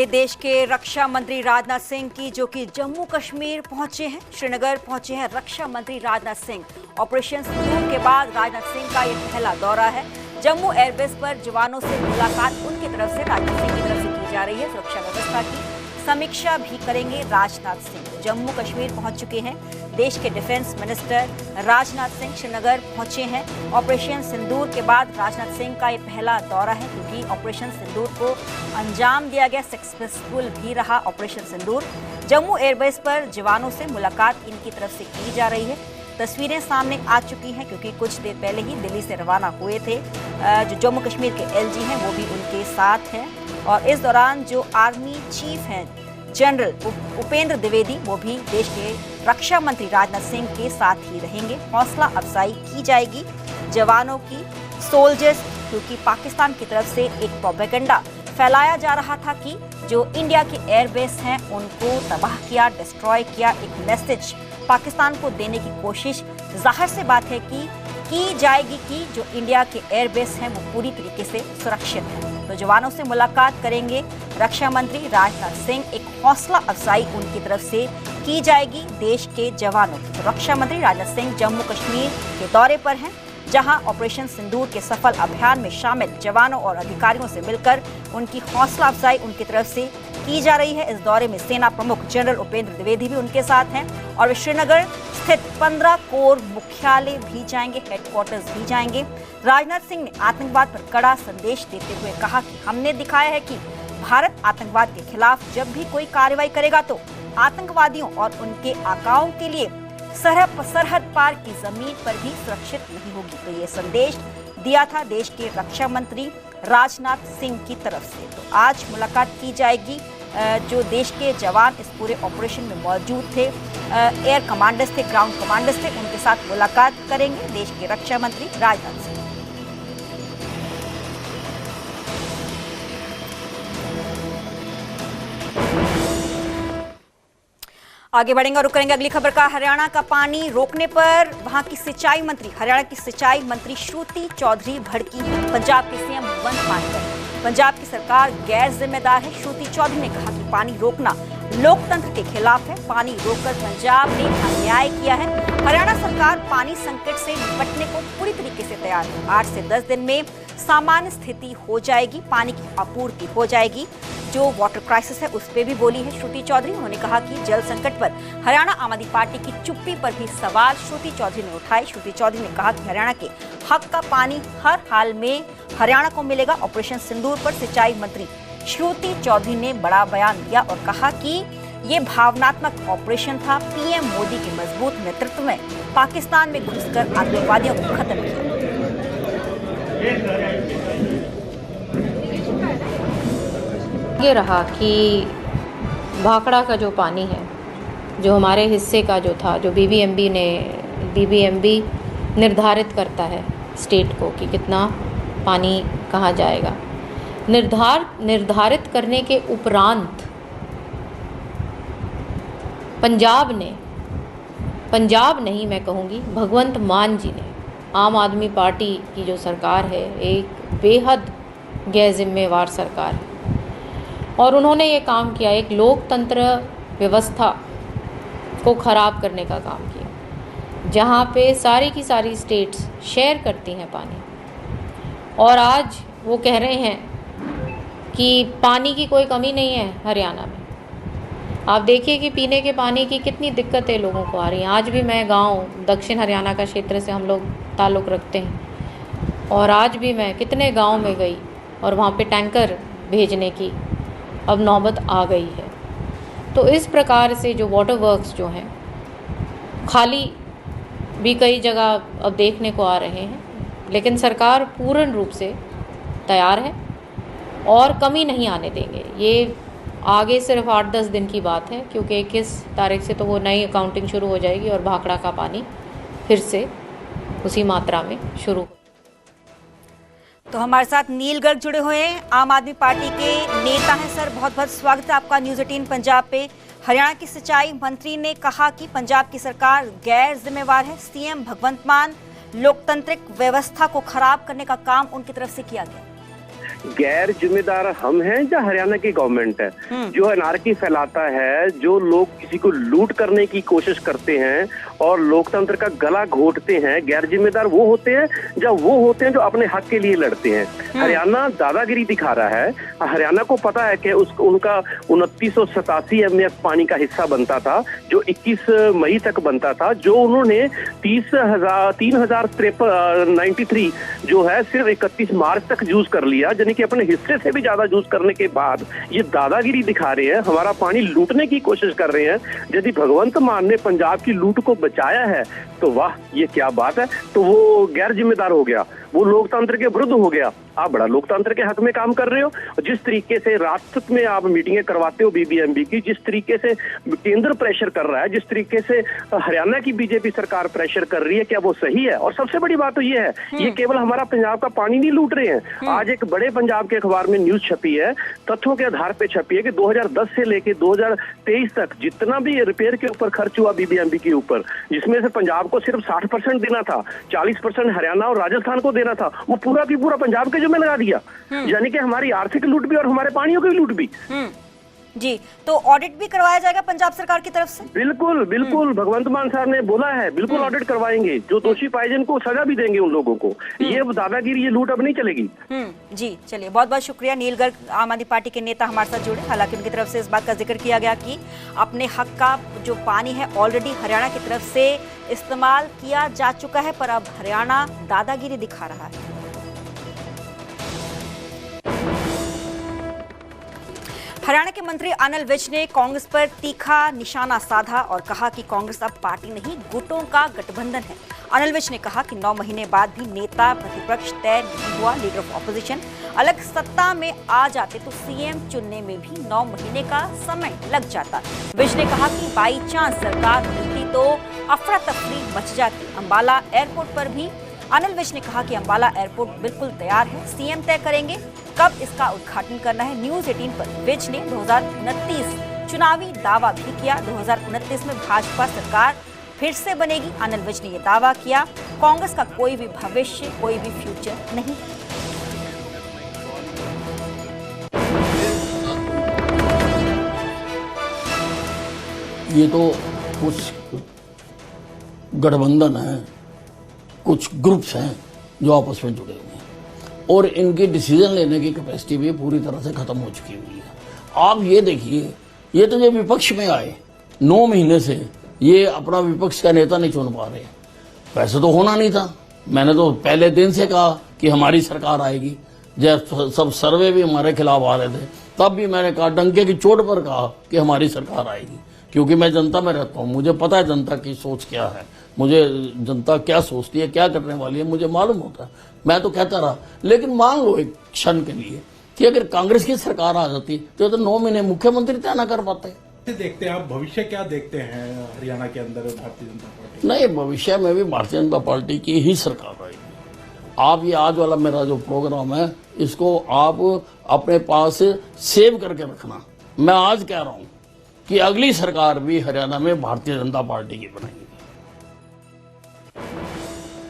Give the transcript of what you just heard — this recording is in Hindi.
देश के रक्षा मंत्री राजनाथ सिंह की जो कि जम्मू कश्मीर पहुंचे हैं, श्रीनगर पहुंचे हैं रक्षा मंत्री राजनाथ सिंह। ऑपरेशन सिंदूर के बाद राजनाथ सिंह का ये पहला दौरा है। जम्मू एयरबेस पर जवानों से मुलाकात उनकी तरफ से राजनाथ सिंह की तरफ से की जा रही है। सुरक्षा व्यवस्था की समीक्षा भी करेंगे राजनाथ सिंह। जम्मू कश्मीर पहुंच चुके हैं देश के डिफेंस मिनिस्टर राजनाथ सिंह। श्रीनगर पहुंचे हैं। ऑपरेशन सिंदूर के बाद राजनाथ सिंह का ये पहला दौरा है, क्योंकि ऑपरेशन सिंदूर को अंजाम दिया गया, सक्सेसफुल भी रहा ऑपरेशन सिंदूर। जम्मू एयरबेस पर जवानों से मुलाकात इनकी तरफ से की जा रही है। तस्वीरें सामने आ चुकी हैं, क्योंकि कुछ देर पहले ही दिल्ली से रवाना हुए थे। जो जम्मू कश्मीर के एलजी हैं वो भी उनके साथ हैं, और इस दौरान जो आर्मी चीफ हैं जनरल उपेंद्र द्विवेदी, वो भी देश के रक्षा मंत्री राजनाथ सिंह के साथ ही रहेंगे। हौसला अफजाई की जाएगी जवानों की, सोल्जर्स, क्योंकि पाकिस्तान की तरफ से एक प्रोपेगेंडा फैलाया जा रहा था कि जो इंडिया के एयरबेस हैं उनको तबाह किया, डिस्ट्रॉय किया। एक मैसेज पाकिस्तान को देने की कोशिश जाहिर से बात है कि की जाएगी कि जो इंडिया के एयरबेस हैं वो पूरी तरीके से सुरक्षित हैं। तो जवानों से मुलाकात करेंगे रक्षा मंत्री राजनाथ सिंह। एक हौसला अफजाई उनकी तरफ से की जाएगी देश के जवानों की। तो रक्षा मंत्री राजनाथ सिंह जम्मू कश्मीर के दौरे पर हैं, जहां ऑपरेशन सिंदूर के सफल अभियान में शामिल जवानों और अधिकारियों से मिलकर उनकी हौसला अफजाई उनकी तरफ से की जा रही है। इस दौरे में सेना प्रमुख जनरल उपेंद्र द्विवेदी भी उनके साथ हैं, और वे श्रीनगर स्थित 15 कोर मुख्यालय भी जाएंगे, हेडक्वार्टर्स भी जाएंगे। राजनाथ सिंह ने आतंकवाद पर कड़ा संदेश देते हुए कहा कि हमने दिखाया है कि भारत आतंकवाद के खिलाफ जब भी कोई कार्रवाई करेगा तो आतंकवादियों और उनके आकाओं के लिए सरहद पार की जमीन पर भी सुरक्षित नहीं होगी। तो ये संदेश दिया था देश के रक्षा मंत्री राजनाथ सिंह की तरफ से। तो आज मुलाकात की जाएगी। जो देश के जवान इस पूरे ऑपरेशन में मौजूद थे, एयर कमांडर्स थे, ग्राउंड कमांडर्स थे, उनके साथ मुलाकात करेंगे देश के रक्षा मंत्री राजनाथ सिंह। आगे बढ़ेंगे और रुक करेंगे अगली खबर का। हरियाणा का पानी रोकने पर वहां की सिंचाई मंत्री, हरियाणा की सिंचाई मंत्री श्रुति चौधरी भड़की हैं पंजाब के सीएम भगवंत मान पर। पंजाब की सरकार गैर जिम्मेदार है। श्रुति चौधरी ने कहा कि पानी रोकना लोकतंत्र के खिलाफ है। पानी रोककर पंजाब ने अन्याय किया है। हरियाणा सरकार पानी संकट से निपटने को पूरी तरीके से तैयार है। 8 से 10 दिन में सामान्य स्थिति हो जाएगी, पानी की आपूर्ति हो जाएगी। जो वाटर क्राइसिस है उस पर भी बोली है श्रुति चौधरी। उन्होंने कहा कि जल संकट पर हरियाणा आम आदमी पार्टी की चुप्पी पर भी सवाल श्रुति चौधरी ने उठाए। श्रुति चौधरी ने कहा कि हरियाणा के हक का पानी हर हाल में हरियाणा को मिलेगा। ऑपरेशन सिंदूर पर सिंचाई मंत्री श्रुति चौधरी ने बड़ा बयान दिया और कहा कि ये भावनात्मक ऑपरेशन था। पीएम मोदी के मजबूत नेतृत्व में पाकिस्तान में घुसकर आतंकवादियों को खत्म किया। ये रहा कि भाखड़ा का जो पानी है, जो हमारे हिस्से का जो था, जो बीबीएमबी निर्धारित करता है स्टेट को कि कितना पानी कहाँ जाएगा। निर्धारित करने के उपरांत पंजाब नहीं मैं कहूँगी, भगवंत मान जी ने, आम आदमी पार्टी की जो सरकार है, एक बेहद गैर जिम्मेवार सरकार है, और उन्होंने ये काम किया, एक लोकतंत्र व्यवस्था को ख़राब करने का काम किया, जहाँ पे सारी की सारी स्टेट्स शेयर करती हैं पानी। और आज वो कह रहे हैं कि पानी की कोई कमी नहीं है हरियाणा में। आप देखिए कि पीने के पानी की कितनी दिक्कतें लोगों को आ रही हैं। आज भी मैं गांव दक्षिण हरियाणा का क्षेत्र से हम लोग ताल्लुक़ रखते हैं, और आज भी मैं कितने गांव में गई और वहाँ पे टैंकर भेजने की अब नौबत आ गई है। तो इस प्रकार से जो वाटर वर्क्स जो हैं खाली भी कई जगह अब देखने को आ रहे हैं, लेकिन सरकार पूर्ण रूप से तैयार है और कमी नहीं आने देंगे। ये आगे सिर्फ 8-10 दिन की बात है, क्योंकि 21 तारीख से तो वो नई अकाउंटिंग शुरू हो जाएगी और भाखड़ा का पानी फिर से उसी मात्रा में शुरू। तो हमारे साथ नीलगढ़ जुड़े हुए हैं, आम आदमी पार्टी के नेता हैं। सर, बहुत बहुत स्वागत है आपका न्यूज़ 18 पंजाब पे। हरियाणा की सिंचाई मंत्री ने कहा कि पंजाब की सरकार गैर जिम्मेवार है। सीएम भगवंत मान लोकतांत्रिक व्यवस्था को खराब करने का काम उनकी तरफ से किया गया। गैर जिम्मेदार हम हैं या हरियाणा की गवर्नमेंट है जो अनार्की फैलाता है, जो लोग किसी को लूट करने की कोशिश करते हैं और लोकतंत्र का गला घोटते हैं। गैर जिम्मेदार वो होते हैं या वो होते हैं जो अपने हक के लिए लड़ते हैं। हरियाणा दादागिरी दिखा रहा है। हरियाणा को पता है कि उनका 2987 MF पानी का हिस्सा बनता था, जो 21 मई तक बनता था, जो उन्होंने 3,93 जो है सिर्फ 31 मार्च तक यूज कर लिया, यानी कि अपने हिस्से से भी ज्यादा यूज करने के बाद ये दादागिरी दिखा रहे हैं, हमारा पानी लूटने की कोशिश कर रहे हैं। यदि भगवंत मान ने पंजाब की लूट को बचाया है तो वाह, ये क्या बात है। तो वो गैर जिम्मेदार हो गया, वो लोकतंत्र के विरुद्ध हो गया। आप बड़ा लोकतंत्र के हक में काम कर रहे हो। जिस तरीके से राष्ट्र में आप मीटिंगें करवाते हो BBMP की, जिस तरीके से केंद्र प्रेशर कर रहा है, जिस तरीके से हरियाणा की बीजेपी सरकार प्रेशर कर रही है, क्या वो सही है? और सबसे बड़ी बात तो ये है, ये केवल हमारा पंजाब का पानी नहीं लूट रहे हैं। आज एक बड़े पंजाब के अखबार में न्यूज छपी है, तथ्यों के आधार पर छपी है कि 2010 से लेके 2023 तक जितना भी रिपेयर के ऊपर खर्च हुआ BBMP के ऊपर, जिसमें से पंजाब को सिर्फ 60% देना था, 40% हरियाणा और राजस्थान को देना था, वो पूरा की पूरा पंजाब के जिम्मे लगा दिया। यानी कि हमारी आर्थिक लूट भी और हमारे पानियों की लूट भी। जी, तो ऑडिट भी करवाया जाएगा पंजाब सरकार की तरफ से? बिल्कुल बिल्कुल, भगवंत मान साहब ने बोला है, बिल्कुल ऑडिट करवाएंगे। जो दोषी पाए जिनको सजा भी देंगे उन लोगों को। ये दादागिरी, ये लूट अब नहीं चलेगी। जी, चलिए, बहुत बहुत शुक्रिया। नील गर्ग आम आदमी पार्टी के नेता हमारे साथ जुड़े। हालांकि उनकी तरफ से इस बात का जिक्र किया गया कि अपने हक का जो पानी है ऑलरेडी हरियाणा की तरफ से इस्तेमाल किया जा चुका है, पर अब हरियाणा दादागिरी दिखा रहा है। हरियाणा के मंत्री अनिल विज ने कांग्रेस पर तीखा निशाना साधा और कहा कि कांग्रेस अब पार्टी नहीं, गुटों का गठबंधन है। अनिल विज ने कहा कि 9 महीने बाद भी नेता प्रतिपक्ष तय नहीं हुआ, लीडर ऑफ ऑपोजिशन अलग सत्ता में आ जाते तो सीएम चुनने में भी 9 महीने का समय लग जाता। विज ने कहा कि बाई चांस सरकार मिलती तो अफरा तफरी मच जाती। अंबाला एयरपोर्ट पर भी अनिल विज ने कहा कि अंबाला एयरपोर्ट बिल्कुल तैयार है, सीएम तय करेंगे कब इसका उद्घाटन करना है। न्यूज 18 पर विज ने 2029 चुनावी दावा भी किया। 2029 में भाजपा सरकार फिर से बनेगी। अनिल विज ने यह दावा किया। कांग्रेस का कोई भी भविष्य, कोई भी फ्यूचर नहीं। ये तो कुछ गठबंधन है, कुछ ग्रुप्स हैं जो आपस में जुड़े हुए हैं और इनकी डिसीजन लेने की कैपेसिटी भी पूरी तरह से खत्म हो चुकी हुई है। आप ये देखिए, ये तो जो विपक्ष में आए 9 महीने से ये अपना विपक्ष का नेता नहीं चुन पा रहे। वैसे तो होना नहीं था। मैंने तो पहले दिन से कहा कि हमारी सरकार आएगी। जब सब सर्वे भी हमारे खिलाफ आ रहे थे तब भी मैंने कहा, डंके की चोट पर कहा कि हमारी सरकार आएगी, क्योंकि मैं जनता में रहता हूँ। मुझे पता है जनता की सोच क्या है, मुझे जनता क्या सोचती है, क्या करने वाली है, मुझे मालूम होता है। मैं तो कहता रहा। लेकिन मान लो एक क्षण के लिए कि अगर कांग्रेस की सरकार आ जाती तो 9 महीने मुख्यमंत्री तय ना कर पाते। देखते हैं आप भविष्य क्या देखते हैं हरियाणा के अंदर भारतीय जनता पार्टी? नहीं, भविष्य में भी भारतीय जनता पार्टी की ही सरकार आएगी। आप ये आज वाला मेरा जो प्रोग्राम है इसको आप अपने पास सेव करके रखना। मैं आज कह रहा हूं कि अगली सरकार भी हरियाणा में भारतीय जनता पार्टी की बनेगी।